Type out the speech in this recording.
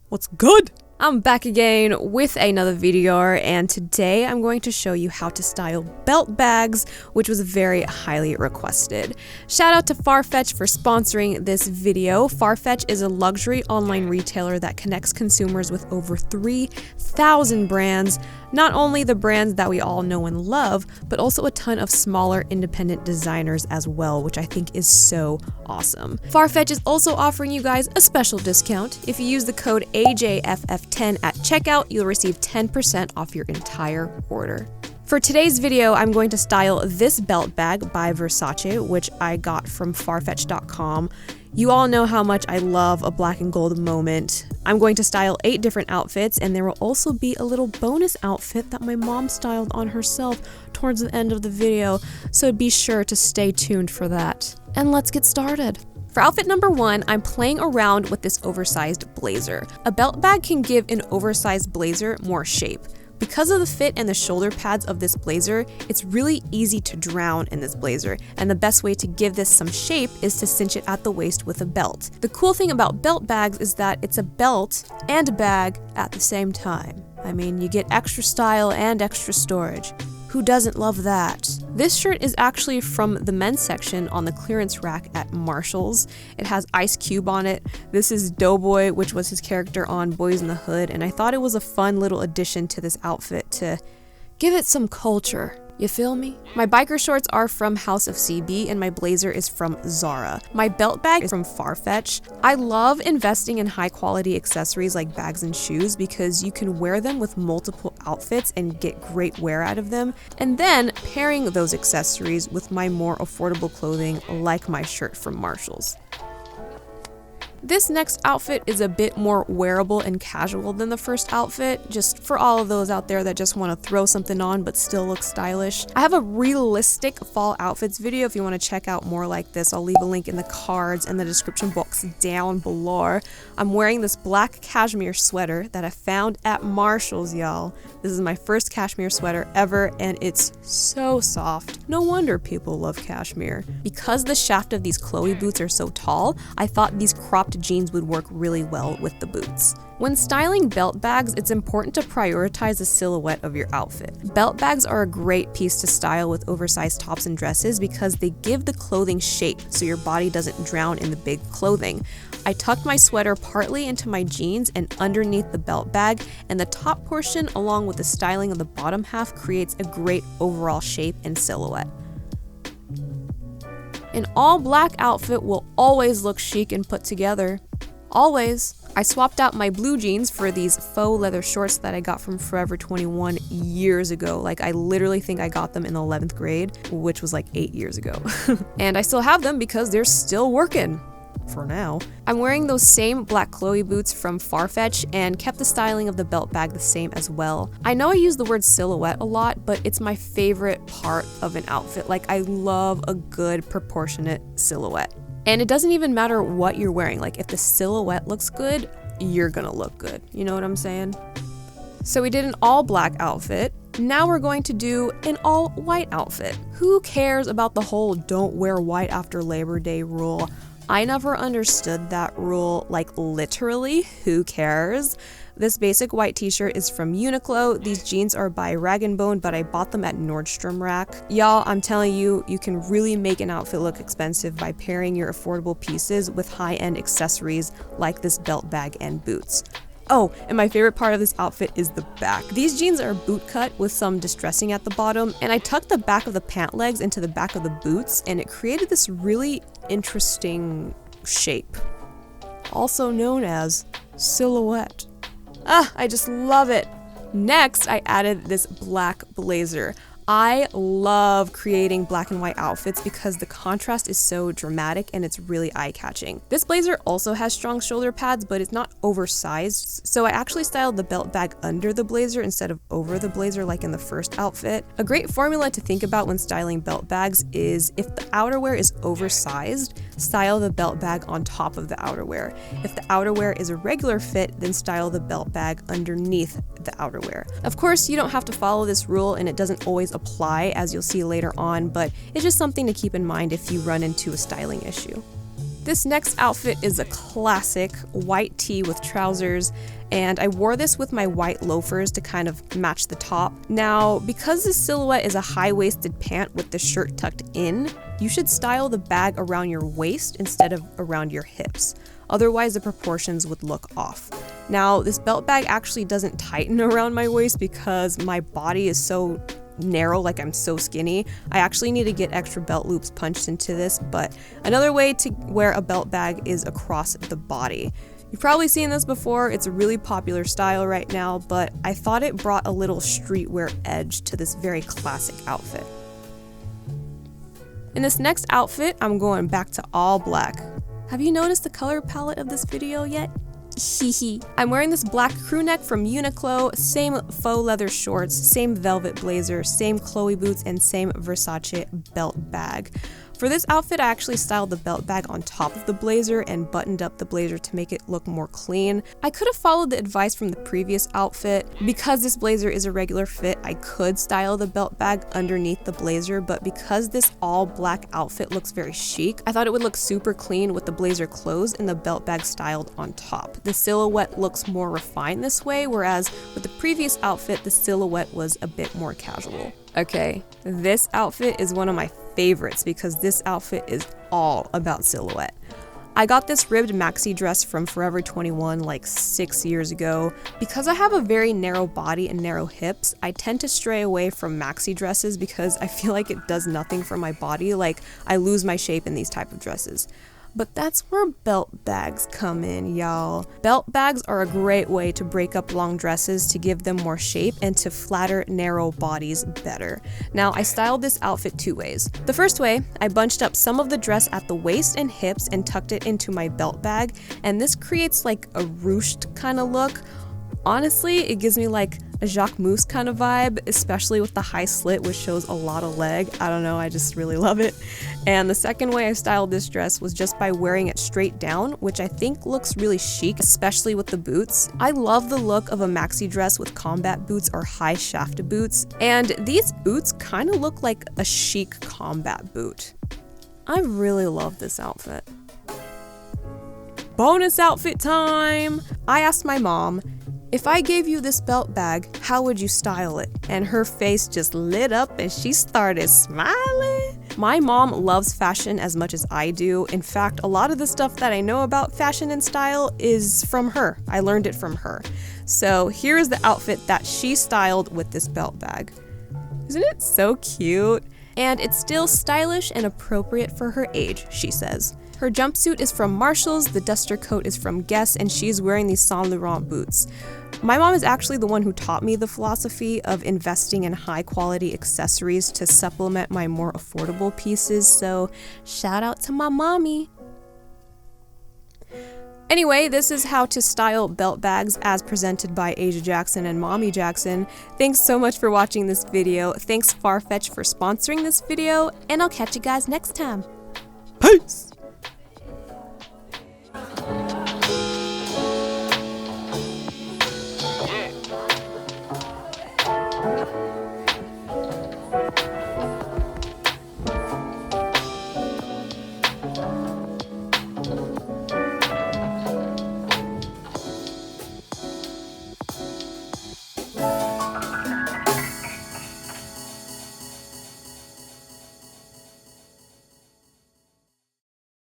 What's good? I'm back again with another video, and today I'm going to show you how to style belt bags, which was very highly requested. Shout out to Farfetch for sponsoring this video. Farfetch is a luxury online retailer that connects consumers with over 3,000 brands, not only the brands that we all know and love, but also a ton of smaller independent designers as well, which I think is so awesome. Farfetch is also offering you guys a special discount. If you use the code AJFF10 at checkout, you'll receive 10% off your entire order. For today's video, I'm going to style this belt bag by Versace, which I got from Farfetch.com. You all know how much I love a black and gold moment. I'm going to style 8 different outfits, and there will also be a little bonus outfit that my mom styled on herself towards the end of the video, so be sure to stay tuned for that. And let's get started. For outfit number 1, I'm playing around with this oversized blazer. A belt bag can give an oversized blazer more shape. Because of the fit and the shoulder pads of this blazer, it's really easy to drown in this blazer, and the best way to give this some shape is to cinch it at the waist with a belt. The cool thing about belt bags is that it's a belt and a bag at the same time. I mean, you get extra style and extra storage. Who doesn't love that? This shirt is actually from the men's section on the clearance rack at Marshall's. It has Ice Cube on it. This is Doughboy, which was his character on Boys in the Hood, and I thought it was a fun little addition to this outfit to give it some culture. You feel me? My biker shorts are from House of CB, and my blazer is from Zara. My belt bag is from Farfetch. I love investing in high quality accessories like bags and shoes because you can wear them with multiple outfits and get great wear out of them, and then pairing those accessories with my more affordable clothing like my shirt from Marshall's. This next outfit is a bit more wearable and casual than the first outfit, just for all of those out there that just want to throw something on but still look stylish. I have a realistic fall outfits video if you want to check out more like this. I'll leave a link in the cards and the description box down below. I'm wearing this black cashmere sweater that I found at Marshall's, y'all. This is my first cashmere sweater ever, and it's so soft. No wonder people love cashmere. Because the shaft of these Chloe boots are so tall, I thought these cropped jeans would work really well with the boots. When styling belt bags, it's important to prioritize the silhouette of your outfit. Belt bags are a great piece to style with oversized tops and dresses because they give the clothing shape so your body doesn't drown in the big clothing. I tucked my sweater partly into my jeans and underneath the belt bag, and the top portion along with the styling of the bottom half creates a great overall shape and silhouette. An all black outfit will always look chic and put together. Always. I swapped out my blue jeans for these faux leather shorts that I got from Forever 21 years ago. Like, I literally think I got them in the 11th grade, which was like 8 years ago. And I still have them because they're still working. For now. I'm wearing those same black Chloe boots from Farfetch and kept the styling of the belt bag the same as well. I know I use the word silhouette a lot, but it's my favorite part of an outfit. Like, I love a good proportionate silhouette. And it doesn't even matter what you're wearing. Like, if the silhouette looks good, you're gonna look good. You know what I'm saying? So we did an all black outfit. Now we're going to do an all white outfit. Who cares about the whole don't wear white after Labor Day rule? I never understood that rule, like literally, who cares? This basic white t-shirt is from Uniqlo. These jeans are by Rag & Bone, but I bought them at Nordstrom Rack. Y'all, I'm telling you, you can really make an outfit look expensive by pairing your affordable pieces with high-end accessories like this belt bag and boots. Oh, and my favorite part of this outfit is the back. These jeans are boot cut with some distressing at the bottom, and I tucked the back of the pant legs into the back of the boots, and it created this really interesting shape, also known as silhouette. I just love it. Next, I added this black blazer. I love creating black and white outfits because the contrast is so dramatic and it's really eye-catching. This blazer also has strong shoulder pads, but it's not oversized, so I actually styled the belt bag under the blazer instead of over the blazer like in the first outfit. A great formula to think about when styling belt bags is if the outerwear is oversized, style the belt bag on top of the outerwear. If the outerwear is a regular fit, then style the belt bag underneath the outerwear. Of course, you don't have to follow this rule and it doesn't always apply, as you'll see later on, but it's just something to keep in mind if you run into a styling issue. This next outfit is a classic white tee with trousers, and I wore this with my white loafers to kind of match the top. Now, because this silhouette is a high-waisted pant with the shirt tucked in, you should style the bag around your waist instead of around your hips. Otherwise, the proportions would look off. Now, this belt bag actually doesn't tighten around my waist because my body is so narrow, like I'm so skinny. I actually need to get extra belt loops punched into this, but another way to wear a belt bag is across the body. You've probably seen this before, it's a really popular style right now, but I thought it brought a little streetwear edge to this very classic outfit. In this next outfit, I'm going back to all black. Have you noticed the color palette of this video yet? I'm wearing this black crew neck from Uniqlo, same faux leather shorts, same velvet blazer, same Chloe boots, and same Versace belt bag. For this outfit, I actually styled the belt bag on top of the blazer and buttoned up the blazer to make it look more clean. I could have followed the advice from the previous outfit. Because this blazer is a regular fit, I could style the belt bag underneath the blazer, but because this all black outfit looks very chic, I thought it would look super clean with the blazer closed and the belt bag styled on top. The silhouette looks more refined this way, whereas with the previous outfit, the silhouette was a bit more casual. Okay, this outfit is one of my favorites because this outfit is all about silhouette. I got this ribbed maxi dress from Forever 21 like 6 years ago. Because I have a very narrow body and narrow hips, I tend to stray away from maxi dresses because I feel like it does nothing for my body, like I lose my shape in these type of dresses. But that's where belt bags come in, y'all. Belt bags are a great way to break up long dresses to give them more shape and to flatter narrow bodies better. Now, I styled this outfit 2 ways. The first way, I bunched up some of the dress at the waist and hips and tucked it into my belt bag, and this creates like a ruched kind of look. Honestly, it gives me like a Jacques Mousse kind of vibe, especially with the high slit, which shows a lot of leg. I don't know, I just really love it. And the second way I styled this dress was just by wearing it straight down, which I think looks really chic, especially with the boots. I love the look of a maxi dress with combat boots or high shafted boots, and these boots kind of look like a chic combat boot. I really love this outfit. Bonus outfit time! I asked my mom, if I gave you this belt bag, how would you style it? And her face just lit up and she started smiling. My mom loves fashion as much as I do. In fact, a lot of the stuff that I know about fashion and style is from her. I learned it from her. So here is the outfit that she styled with this belt bag. Isn't it so cute? And it's still stylish and appropriate for her age, she says. Her jumpsuit is from Marshalls, the duster coat is from Guess, and she's wearing these Saint Laurent boots. My mom is actually the one who taught me the philosophy of investing in high quality accessories to supplement my more affordable pieces, so shout out to my mommy. Anyway, this is how to style belt bags as presented by Asia Jackson and Mommy Jackson. Thanks so much for watching this video. Thanks Farfetch for sponsoring this video, and I'll catch you guys next time. Peace!